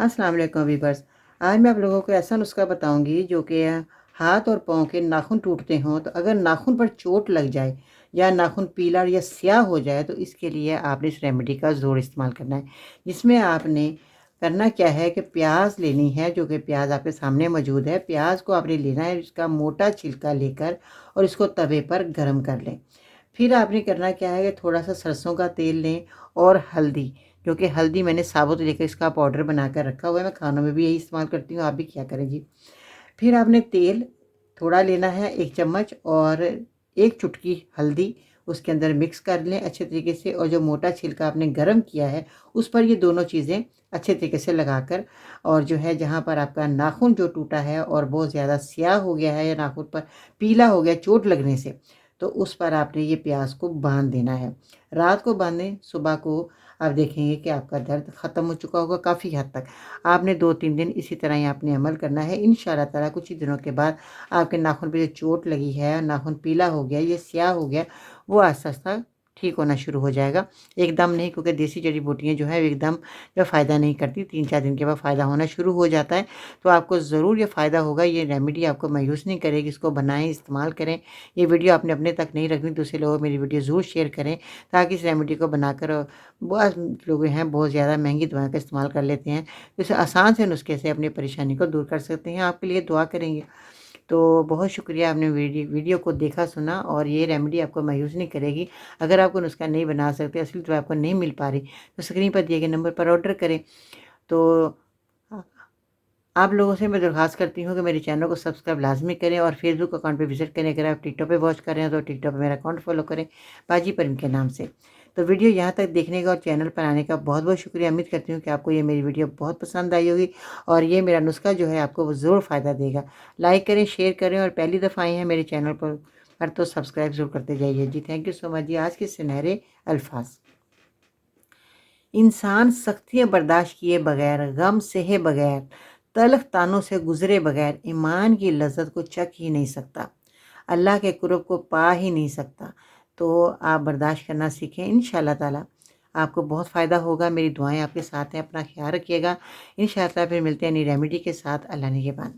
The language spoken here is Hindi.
अस्सलाम वालेकुम वीवर्स। आज मैं आप लोगों को ऐसा नुस्खा बताऊंगी जो कि हाथ और पाँव के नाखून टूटते हों, तो अगर नाखून पर चोट लग जाए या नाखून पीला या स्याह हो जाए तो इसके लिए आपने इस रेमेडी का ज़रूर इस्तेमाल करना है। जिसमें आपने करना क्या है कि प्याज लेनी है, जो कि प्याज आपके सामने मौजूद है। प्याज को आपने लेना है, इसका मोटा छिलका लेकर और इसको तवे पर गर्म कर लें। फिर आपने करना क्या है कि थोड़ा सा सरसों का तेल लें और हल्दी, जो कि हल्दी मैंने साबुत लेकर इसका पाउडर बना कर रखा हुआ है। मैं खानों में भी यही इस्तेमाल करती हूँ, आप भी क्या करें जी। फिर आपने तेल थोड़ा लेना है, 1 चम्मच, और 1 चुटकी हल्दी उसके अंदर मिक्स कर लें अच्छे तरीके से। और जो मोटा छिलका आपने गरम किया है उस पर ये दोनों चीज़ें अच्छे तरीके से लगाकर, और जो है जहाँ पर आपका नाखून जो टूटा है और बहुत ज़्यादा स्याह हो गया है या नाखून पर पीला हो गया चोट लगने से, तो उस पर आपने ये प्याज को बांध देना है। रात को बांधें, सुबह को आप देखेंगे कि आपका दर्द ख़त्म हो चुका होगा काफ़ी हद तक। आपने 2-3 दिन इसी तरह ही आपने अमल करना है। इंशाअल्लाह ताला कुछ ही दिनों के बाद आपके नाखून पे जो चोट लगी है, नाखून पीला हो गया, ये स्याह हो गया, वो आहिस्ता-आहिस्ता ठीक होना शुरू हो जाएगा। एकदम नहीं, क्योंकि देसी जड़ी-बूटियाँ जो है वो एकदम जो फ़ायदा नहीं करती, 3-4 दिन के बाद फ़ायदा होना शुरू हो जाता है। तो आपको ज़रूर ये फ़ायदा होगा, ये रेमेडी आपको मायूस नहीं करेगी। इसको बनाएँ, इस्तेमाल करें। ये वीडियो आपने अपने तक नहीं रखनी, दूसरे लोगों को मेरी वीडियो ज़रूर शेयर करें, ताकि इस रेमेडी को बनाकर बहुत लोग हैं बहुत ज़्यादा महंगी दवाएँ का इस्तेमाल कर लेते हैं। इस आसान से नुस्खे से अपनी परेशानी को दूर कर सकते हैं। आपके लिए दुआ करेंगे। तो बहुत शुक्रिया, आपने वीडियो को देखा सुना, और ये रेमेडी आपको मायूस नहीं करेगी। अगर आपको नुस्खा नहीं बना सकते, असली दवा आपको नहीं मिल पा रही, तो स्क्रीन पर दिए गए नंबर पर ऑर्डर करें। तो अ, आप लोगों से मैं दरख्वास्त करती हूँ कि मेरे चैनल को सब्सक्राइब लाज़मी करें और फेसबुक अकाउंट पे विज़िट करें। अगर आप टिकटॉक पे वॉच कर रहे हैं तो टिकटॉक पे मेरा अकाउंट फ़ॉलो करें, बाजी परिन के नाम से। तो वीडियो यहाँ तक देखने का और चैनल पर आने का बहुत-बहुत शुक्रिया। उम्मीद करती हूँ कि आपको ये मेरी वीडियो बहुत पसंद आई होगी, और ये मेरा नुस्खा जो है आपको वो ज़रूर फ़ायदा देगा। लाइक करें, शेयर करें, और पहली दफ़ा आए हैं मेरे चैनल पर तो सब्सक्राइब ज़रूर करते जाइए जी। थैंक यू सो मच जी। आज के सुनहरे अल्फाज: इंसान सख्तियाँ बर्दाश्त किए बगैर, गम सहे बगैर, तल्ख़ तानों से गुज़रे बगैर ईमान की लज़्ज़त को चख ही नहीं सकता, अल्लाह के क़ुर्ब को पा ही नहीं सकता। तो आप बर्दाश्त करना सीखें, इंशाअल्लाह ताला आपको बहुत फ़ायदा होगा। मेरी दुआएँ आपके साथ हैं, अपना ख़्याल रखिएगा। इंशाअल्लाह फिर मिलते हैं नई रेमेडी के साथ। अल्लाह निगहबान।